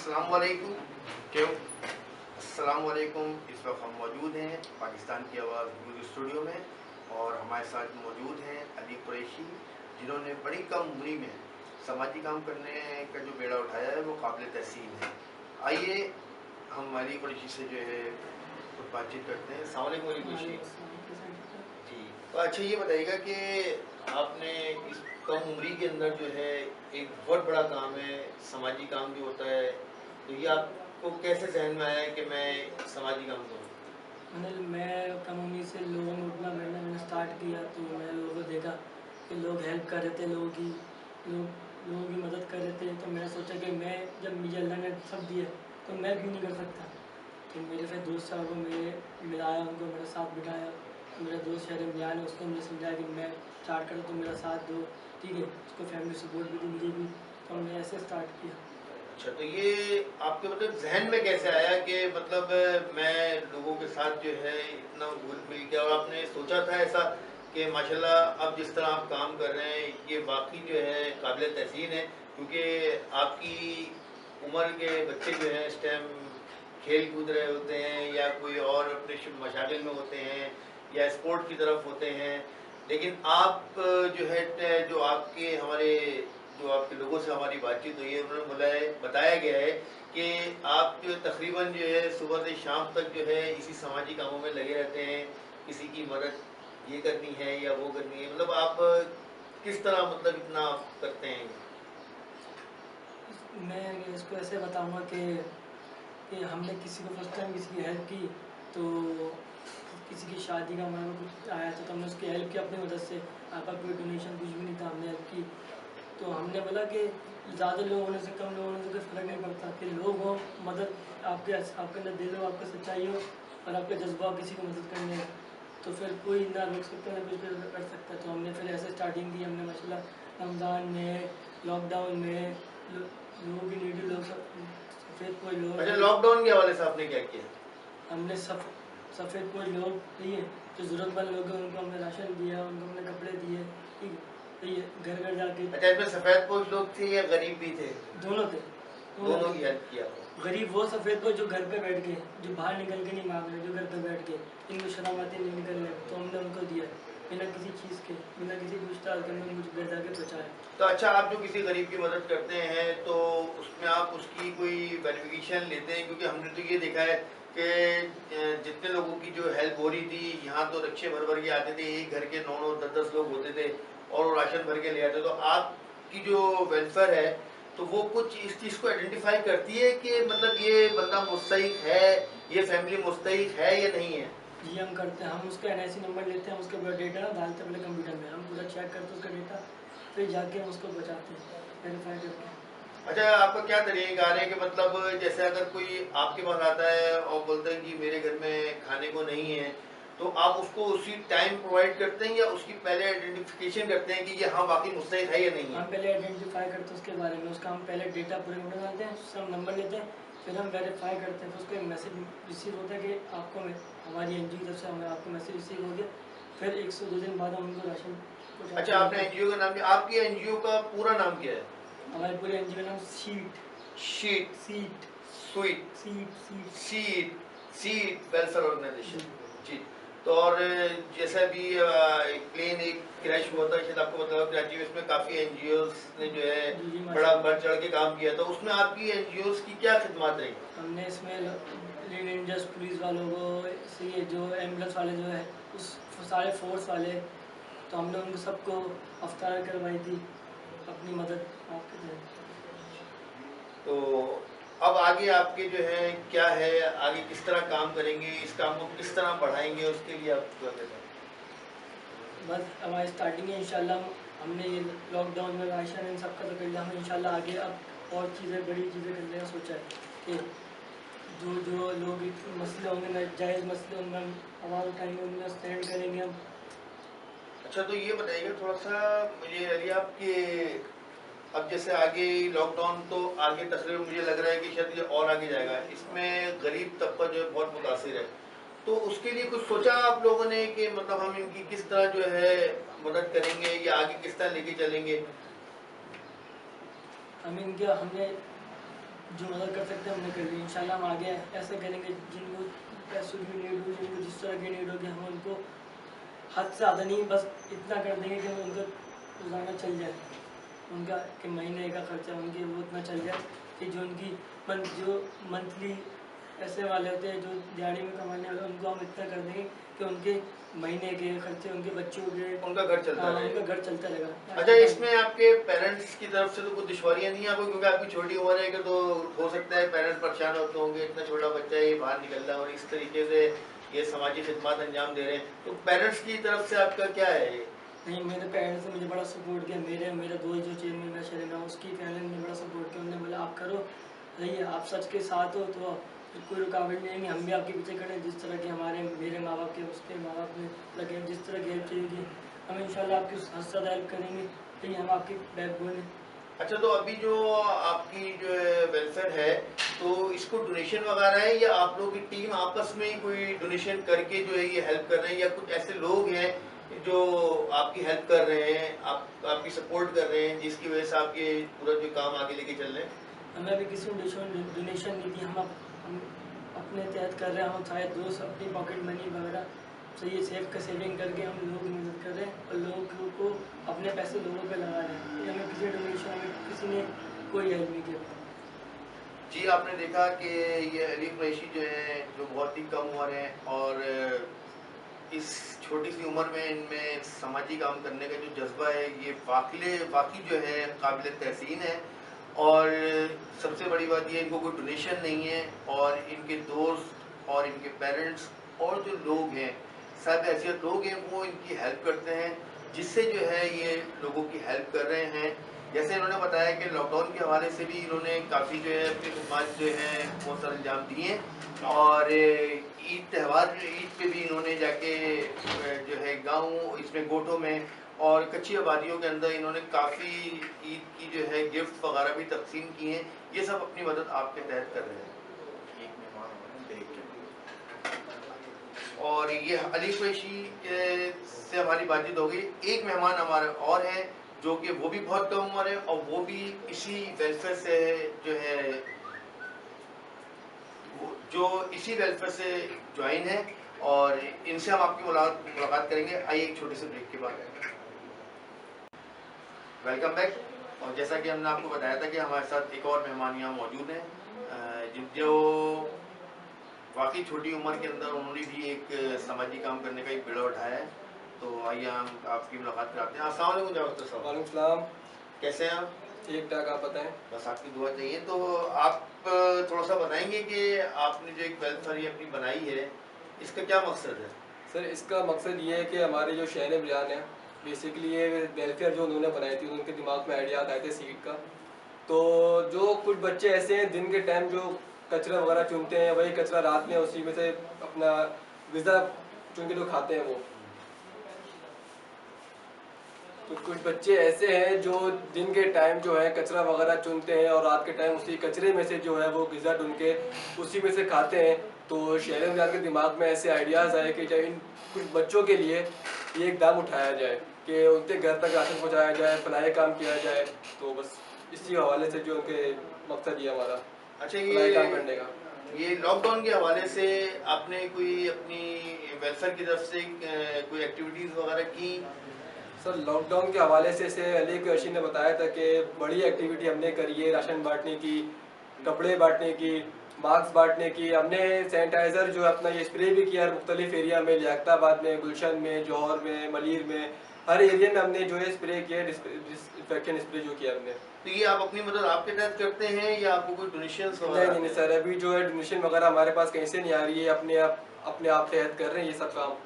अस्सलामुअलैकुम। क्यों अस्सलामुअलैकुम। इस वक्त हम मौजूद हैं पाकिस्तान की आवाज़ न्यूज़ स्टूडियो में और हमारे साथ मौजूद हैं अली कुरैशी, जिन्होंने बड़ी कम उम्री में समाजी काम करने का जो बेड़ा उठाया है वो काबिल तहसीन है। आइए हम अली कुरैशी से जो है कुछ बातचीत करते हैं। अस्सलाम वालेकुम अली कुरैशी जी। तो अच्छा ये बताइएगा कि आपने इस कम उम्री के अंदर जो है एक बहुत बड़ा काम है, समाजी काम जो होता है, तो ये आपको कैसे जहन में आया कि मैं समाजी काम करूँ? मैं कम उम्र से लोगों में उठना बैठना मैंने स्टार्ट किया, तो मैंने लोगों को देखा कि लोग हेल्प कर रहे थे, लोगों की मदद कर रहे थे। तो मैंने सोचा कि मैं, जब मुझे अल्लाह ने सब दिया तो मैं क्यों नहीं कर सकता। तो मेरे फिर दोस्त साहब को मैंने मिलाया, उनको मेरे साथ बिठाया। मेरा दोस्त शहर में आया, उसने मुझे समझाया कि मैं स्टार्ट करूँ तो मेरा साथ दो, ठीक है। उसको फैमिली सपोर्ट भी थी, मुझे भी। तो हमने ऐसे स्टार्ट किया। अच्छा, तो ये आपके मतलब ज़हन में कैसे आया कि मतलब मैं लोगों के साथ जो है इतना घुल-मिल के, और आपने सोचा था ऐसा कि माशाल्लाह अब जिस तरह आप काम कर रहे हैं ये वाक़ई जो है काबिल तहसीन है, क्योंकि आपकी उम्र के बच्चे जो हैं इस टाइम खेल कूद रहे होते हैं या कोई और अपने मशागिल में होते हैं या स्पोर्ट की तरफ होते हैं, लेकिन आप जो है जो आपके हमारे जो आपके लोगों से हमारी बातचीत हुई है उन्होंने बताया गया है कि आप जो तकरीबन जो है सुबह से शाम तक जो है इसी समाजी कामों में लगे रहते हैं, किसी की मदद ये करनी है या वो करनी है, मतलब आप किस तरह मतलब इतना आप करते हैं? मैं इसको ऐसे बताऊंगा कि हमने किसी को फर्स्ट टाइम किसी की हेल्प की, तो किसी की शादी का हमारे को कुछ आया था, तो हमने उसकी हेल्प की अपनी मदद से। आपका कोई डोनेशन कुछ भी नहीं था, हमने हेल्प की। तो हमने बोला कि ज़्यादा लोग होने से कम लोग होने से कोई फ़र्क नहीं पड़ता, कि लोग हों, मदद आपके अंदर दिल हो, आपका सच्चाई हो और आपका जज्बा हो किसी को मदद करने का, तो फिर कोई ना रोक सकता ना कुछ कर सकता। तो हमने फिर ऐसे स्टार्टिंग की। हमने माशाल्लाह रमज़ान में, लॉकडाउन में लोगों की नीडी लोग, सब सफ़ेद कोई लोग अच्छा, थे। लॉकडाउन के हवाले से आपने क्या किया? हमने सफ़ेद कोई लोग लिए जो ज़रूरतमंद लोग हैं, उनको हमने राशन दिया, उनको हमने कपड़े दिए, ठीक है। तो ये घर घर जाके अच्छा, इसमें सफ़ेद पोश लोग थे या गरीब भी थे? दोनों थे, दोनों दोनों थे। की हेल्प किया आपने? गरीब वो सफ़ेद को जो घर पे बैठ के, जो बाहर निकल के नहीं मांग रहे, जो घर पे बैठ के इनको शर्म आती नहीं निकलने, तो हमने उनको दिया बिना किसी चीज़ के, बिना किसी पूछताछ के। हमने मुझे घर जाके पहुँचाया। तो अच्छा, आप जो किसी गरीब की मदद करते हैं तो उसमें आप उसकी कोई वेरिफिकेशन लेते हैं? क्योंकि हमने तो ये देखा है कि जितने लोगों की जो हेल्प हो रही थी, यहाँ तो रिक्शे भर भर के आते थे, एक घर के 9-9 10-10 लोग होते थे और वो राशन भर के ले आते। तो आपकी जो वेलफेयर है तो वो कुछ इस चीज़ को आइडेंटिफाई करती है कि मतलब ये बंदा मुस्तहिक है, ये फैमिली मुस्तहिक है या नहीं है? जी हम करते हैं। हम उसका एनआईसी नंबर लेते हैं, उसका डेटा ना डालते हैं पहले कंप्यूटर में, हम पूरा चेक करते हैं उसका डेटा, फिर जाके हम उसको बचाते हैं वेरीफाई करके। अच्छा, आपका क्या तरीक़ाकार है कि मतलब जैसे अगर कोई आपके पास आता है और बोलता है कि मेरे घर में खाने को नहीं है, तो आप उसको उसी टाइम प्रोवाइड करते हैं या उसकी पहले आइडेंटिफिकेशन करते हैं कि ये हाँ वाक़ई मुस्तहिक है या नहीं हम है? पहले आइडेंटिफाई करते हैं उसके बारे में, उसका हम पहले डेटा पूरे में डालते हैं, उससे हम नंबर लेते हैं, फिर हम वेरीफाई करते हैं। फिर उसको एक मैसेज रिसीव होता है कि आपको हमारी एनजीओ की तरफ से हमें आपको मैसेज रिसीव हो गया। फिर 1 से 2 दिन बाद हम उनको राशन पहुँचाते अच्छा, हैं घर आपने पे। एनजीओ का नाम दिया, आपकी एनजीओ का पूरा नाम क्या है? हमारे पूरे एनजीओ का नाम sheet sheet seat sweet seat seat seed seed welfare जी। ऑर्गेनाइजेशन जी। तो और जैसा भी एक प्लेन एक क्रैश हुआ था, शायद आपको बताया कराची में, इसमें काफ़ी एनजीओस ने जो है जी, जी, बड़ा माशाल्लाह। बढ़ चढ़ के काम किया था, उसमें आपकी एनजीओस की क्या खिदमत रही? हमने इसमें लीड इंजर्स पुलिस वालों को, से ये जो एम्बुलेंस वाले जो है, उस सारे फोर्स वाले, तो हमने उनको सबको अफ्तार करवाई थी, अपनी मदद आपके तहत। तो अब आगे आपके जो है क्या है, आगे किस तरह काम करेंगे, इस काम को किस तरह बढ़ाएंगे, उसके लिए आप क्या कहते हैं? बस हमारी स्टार्टिंग है इंशाल्लाह। हमने ये लॉकडाउन में राशन इन सब का तो कर लिया, हम इंशाल्लाह आगे अब और चीज़ें, बड़ी चीज़ें करने का सोचा है कि जो जो लोग मसले होंगे, नाजायज़ मसले होंगे, हम आवाज़ उठाएंगे, उनमें स्टैंड करेंगे हम। अच्छा, तो ये बताइएगा थोड़ा सा मुझे अली, आपके अब जैसे आगे लॉकडाउन तो आगे तकरीबन मुझे लग रहा है कि शायद ये और आगे जाएगा, इसमें गरीब तबका जो है बहुत मुतासिर है, तो उसके लिए कुछ सोचा आप लोगों ने कि मतलब हम इनकी किस तरह जो है मदद करेंगे या आगे किस तरह लेके चलेंगे? हम इनके हमने जो मदद कर सकते हैं हमने कर ली। इंशाल्लाह हम आगे ऐसे करेंगे, जिनको पैसों की नीड हो, जिनको जिस तरह की नीड होगी, हम उनको हद से ज़्यादा नहीं, बस इतना कर देंगे कि उनका रोज़ाना चल जाए, उनका कि महीने का खर्चा उनके वो इतना चल जाए कि जो उनकी जो मंथली पैसे वाले होते हैं, जो दिहाड़ी में कमाने वाले, उनको हम इतना कर देंगे कि उनके महीने के खर्चे, उनके बच्चों के, उनका घर चलता रहे। उनका घर चलता रहेगा। अच्छा, इसमें आपके पेरेंट्स की तरफ से तो कुछ दुश्वारियां नहीं है आपको, क्योंकि आपकी छोटी उम्र है कि तो हो सकता है पेरेंट्स परेशान होते होंगे, इतना छोटा बच्चा है, ये बाहर निकल रहा है और इस तरीके से ये समाजी खिदमत अंजाम दे रहे हैं, तो पेरेंट्स की तरफ से आपका क्या है ये? नहीं, मेरे पेरेंट्स ने मुझे बड़ा सपोर्ट किया। मेरा दोस्त जो चेयरमैन का शरीर है, उसकी फैमिली ने बड़ा सपोर्ट किया। उन्होंने बोला आप करो, रहिए, आप सच के साथ हो तो कोई रुकावट नहीं है, हम भी आपके पीछे खड़े हैं। जिस तरह के मेरे माँ बाप के, उसके माँ बाप ने लगे, जिस तरह की हेल्प चाहिए हम इंशाल्लाह आपकी हद से ज़्यादा हेल्प करेंगे, तो हम आपकी बैकबोन है। अच्छा, तो अभी जो आपकी जो वेलफेयर है, तो इसको डोनेशन वगैरह है या आप लोगों की टीम आपस में ही कोई डोनेशन करके जो है ये हेल्प कर रहे हैं, या कुछ ऐसे लोग हैं जो आपकी हेल्प कर रहे हैं, आपकी सपोर्ट कर रहे हैं, जिसकी वजह से आप ये पूरा जो काम आगे लेके चल रहे हैं? हमें अभी किसी को डोनेशन नहीं दी, हम अपने तहत कर रहे हैं। हम शायद दोस्त अपनी पॉकेट मनी वगैरह से ये सेविंग करके हम लोगों की मदद कर रहे हैं और लोगों को अपने पैसे लोगों पे लगा रहे हैं। ये हमें किसी डोनेशन, हमें किसी ने कोई हेल्प नहीं किया। जी, आपने देखा कि ये अली कुरैशी जो है, जो बहुत ही कम उम्र है और इस छोटी सी उम्र में इनमें सामाजिक काम करने का जो जज्बा है, ये वाकई जो है काबिल तहसीन है। और सबसे बड़ी बात ये, इनको कोई डोनेशन नहीं है और इनके दोस्त और इनके पेरेंट्स और जो लोग हैं, साहब हैसियत लोग हैं, वो इनकी हेल्प करते हैं, जिससे जो है ये लोगों की हेल्प कर रहे हैं। जैसे इन्होंने बताया कि लॉकडाउन के हवाले से भी इन्होंने काफ़ी जो है अपनी खिदमत जो है वो सर अंजाम दिए हैं। और ईद पे भी इन्होंने जाके जो है गाँव, इसमें गोठों में और कच्ची आबादियों के अंदर इन्होंने काफ़ी ईद की जो है गिफ्ट वगैरह भी तकसीम की हैं। ये सब अपनी मदद आपके तहत कर रहे हैं। और ये अली कुरैशी से हमारी बातचीत हो गई। एक मेहमान हमारे और हैं, जो कि वो भी बहुत कम उम्र है और वो भी इसी वेलफेयर से जो है इसी वेलफेयर से ज्वाइन है, और इनसे हम आपकी मुलाकात करेंगे। आइए एक छोटे से ब्रेक के बाद। Welcome back. और जैसा कि हमने आपको बताया था कि हमारे साथ एक और मेहमान यहाँ मौजूद हैं, जो वाकई छोटी उम्र के अंदर उन्होंने भी एक सामाजिक काम करने का एक बीड़ा उठाया है। तो आइए हम आपकी मुलाकात कराते हैं। अस्सलाम वालेकुम जावेद साहब। वालेकुम सलाम। कैसे हैं आप? ठीक ठाक, आप बताएं। बस आपकी दुआ चाहिए। तो आप थोड़ा सा बताएंगे कि आपने जो एक वेलफेयर ये अपनी बनाई है, इसका क्या मकसद है? सर, इसका मकसद ये है कि हमारे जो शहर बयान है, बेसिकली ये वेलफेयर जो उन्होंने बनाई थी, उनके दिमाग में आइडियाज आए थे सीट का। तो जो कुछ बच्चे ऐसे हैं दिन के टाइम जो कचरा वगैरह चुनते हैं, वही कचरा रात में उसी में से अपना ग़िज़ा चुन के जो खाते हैं वो। तो कुछ बच्चे ऐसे हैं जो दिन के टाइम जो है कचरा वगैरह चुनते हैं और रात के टाइम उसी कचरे में से जो है वो ग़िज़ा ढूंढ के उसी में से खाते हैं। तो शहर में के दिमाग में ऐसे आइडियाज़ आए कि जब इन कुछ बच्चों के लिए ये इकदाम उठाया जाए कि उनके घर तक राशन पहुँचाया जाए, फलाही काम किया जाए। तो बस इसी हवाले से जो उनके मकसद ये हमारा अच्छा, फलाही काम करने का। ये लॉकडाउन के हवाले से आपने कोई अपनी वेलफेयर की तरफ से कोई एक्टिविटीज़ वगैरह की? सर, लॉकडाउन के हवाले से अली कुरैशी ने बताया था कि बड़ी एक्टिविटी हमने करी है, राशन बांटने की, कपड़े बांटने की, मास्क बांटने की। हमने सैनिटाइज़र जो है अपना ये स्प्रे भी किया मुख्तलिफ एरिया में, लियाकताबाद में, गुलशन में, जौहर में, मलीर में, हर एरिया में हमने जो है स्प्रे किया, डिसइंफेक्शन स्प्रे जो किया हमने। तो ये आप अपनी मदद आपके तहत करते हैं या आपको कोई डोनेशंस वगैरह? नहीं सर, अभी जो है डोनेशन वगैरह हमारे पास कहीं से नहीं आ रही है, अपने आप तहत कर रहे हैं ये सब काम।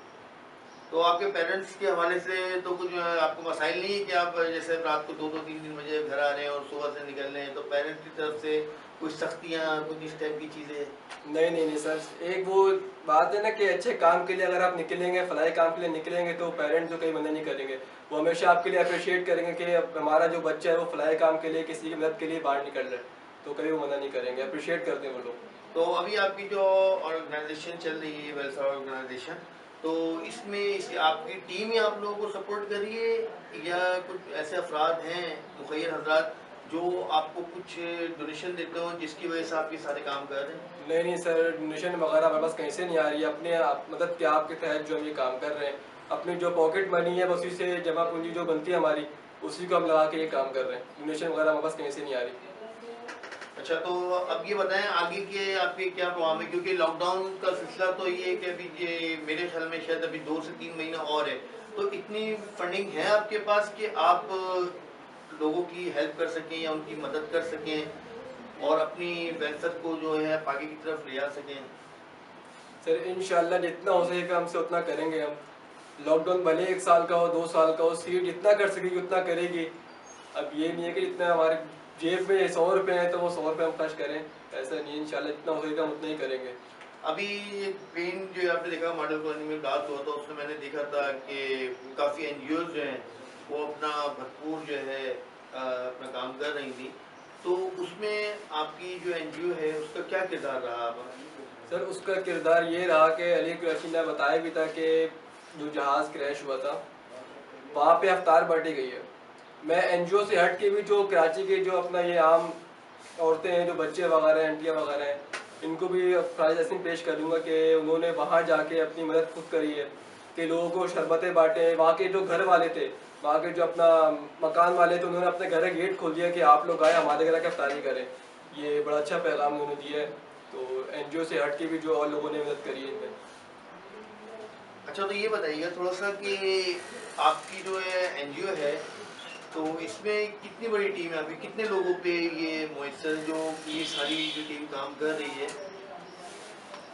तो आपके पेरेंट्स के हवाले से तो कुछ आपको मसाइल नहीं है कि आप जैसे रात को 2-3 बजे घर आ रहे हैं और सुबह से निकल रहे हैं, तो पेरेंट्स की तरफ से कुछ सख्तियाँ, कुछ इस टाइप की चीज़ें? नहीं सर, एक वो बात है ना कि अच्छे काम के लिए अगर आप निकलेंगे, फलाही काम के लिए निकलेंगे, तो पेरेंट्स जो कहीं मना नहीं करेंगे। वो हमेशा आपके लिए अप्रिशिएट करेंगे कि हमारा जो बच्चा है वो फलाही काम के लिए, किसी की मदद के लिए बाहर निकल रहा है, तो कभी वो मना नहीं करेंगे, अप्रिशिएट करते हैं वो लोग। तो अभी आपकी जो ऑर्गेनाइजेशन चल रही है, वेलफेयर ऑर्गेनाइजेशन, तो इसमें आपकी टीम ही आप लोगों को सपोर्ट कर रही है या कुछ ऐसे अफराद हैं, मुखय्यर हजरात, जो आपको कुछ डोनेशन देते हो जिसकी वजह से आप ये सारे काम कर रहे हैं? नहीं सर, डोनेशन वगैरह हमारे पास कहीं से नहीं आ रही है। अपने मतलब क्या आपके तहत जो हम ये काम कर रहे हैं, अपनी जो पॉकेट मनी है उसी से जमा पूंजी जो बनती है हमारी, उसी को हम लगा के ये काम कर रहे हैं। डोनेशन वगैरह हमारे पास कहीं से नहीं आ रही। अच्छा, तो अब ये बताएं आगे के आपके क्या प्रोग्राम है, क्योंकि लॉकडाउन का सिलसिला तो ये है कि अभी ये मेरे ख्याल में शायद अभी 2 से 3 महीना और है, तो इतनी फंडिंग है आपके पास कि आप लोगों की हेल्प कर सकें या उनकी मदद कर सकें और अपनी वेलफेयर को जो है आप आगे की तरफ ले जा सकें? सर इंशाल्लाह जितना हो सकेगा हमसे उतना करेंगे हम। लॉकडाउन भले 1 साल का हो, 2 साल का हो, सीट जितना कर सकेगी उतना करेगी। अब ये नहीं है कि जितना हमारे जेब में 100 रुपये हैं तो वो 100 रुपये हम खर्च करें, ऐसा नहीं है। इंशाल्लाह जितना हो सकेगा हम उतना ही करेंगे। अभी पेन जो आपने देखा मॉडल कॉलोनी में बात हुआ था, उसमें मैंने देखा था कि काफ़ी एनजीओ जो हैं वो अपना भरपूर जो है अपना काम कर रही थी, तो उसमें आपकी जो एनजीओ है उसका क्या किरदार रहा? सर उसका किरदार ये रहा कि अली कुरैशी ने बताया भी था कि जो जहाज़ क्रैश हुआ था वहाँ पे अफ्तार बांटी गई है। मैं एनजीओ से हट के भी जो कराची के जो अपना ये आम औरतें हैं, जो बच्चे वगैरह हैं, आंटियाँ वगैरह हैं, इनको भी प्राइज ऐसे पेश करूँगा कि उन्होंने वहाँ जाके अपनी मदद खुद करी है कि लोगों को शरबतें बांटे। वहाँ के जो घर वाले थे, वहाँ के जो अपना मकान वाले थे, उन्होंने अपने घर का गेट खोल दिया कि आप लोग आए हमारे घर की अफ्तारी करें। ये बड़ा अच्छा पैगाम उन्होंने दिया है। तो एनजीओ से हट के भी जो और लोगों ने मदद करी है इनमें। अच्छा, तो ये बताइएगा थोड़ा सा कि आपकी जो है एनजीओ है, तो इसमें कितनी बड़ी टीम है, अभी कितने लोगों पे ये मुयस्सर जो ये सारी जो टीम काम कर रही है?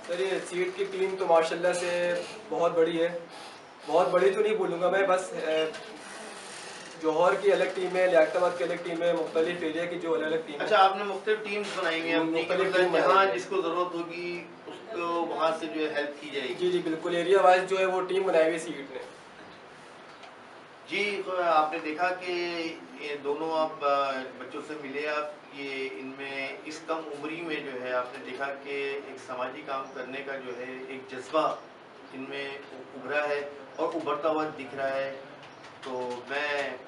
सर ये सीट की टीम तो माशाल्लाह से बहुत बड़ी है। बहुत बड़ी तो नहीं बोलूँगा मैं, बस जौहर की अलग टीम है, लियाकताबाद की अलग टीम है, मुख्तलिफ एरिया की जो अलग अलग टीम है। अच्छा, आपने मुख्तलिफ टीम्स बनाई हुई हैं अपनी, कि मुख्तलिफ मतलब टीम बनाई जहाँ हुई है। जिसको ज़रूरत होगी उसको वहाँ से जो है हेल्प की जाएगी। जी जी बिल्कुल, एरिया वाइज जो है वो टीम बनाई हुई है सीट ने। जी, तो आपने देखा कि ये दोनों आप बच्चों से मिले आप, ये इनमें इस कम उम्री में जो है आपने देखा कि एक सामाजिक काम करने का जो है एक जज्बा इनमें उभरा है और उभरता हुआ दिख रहा है। तो मैं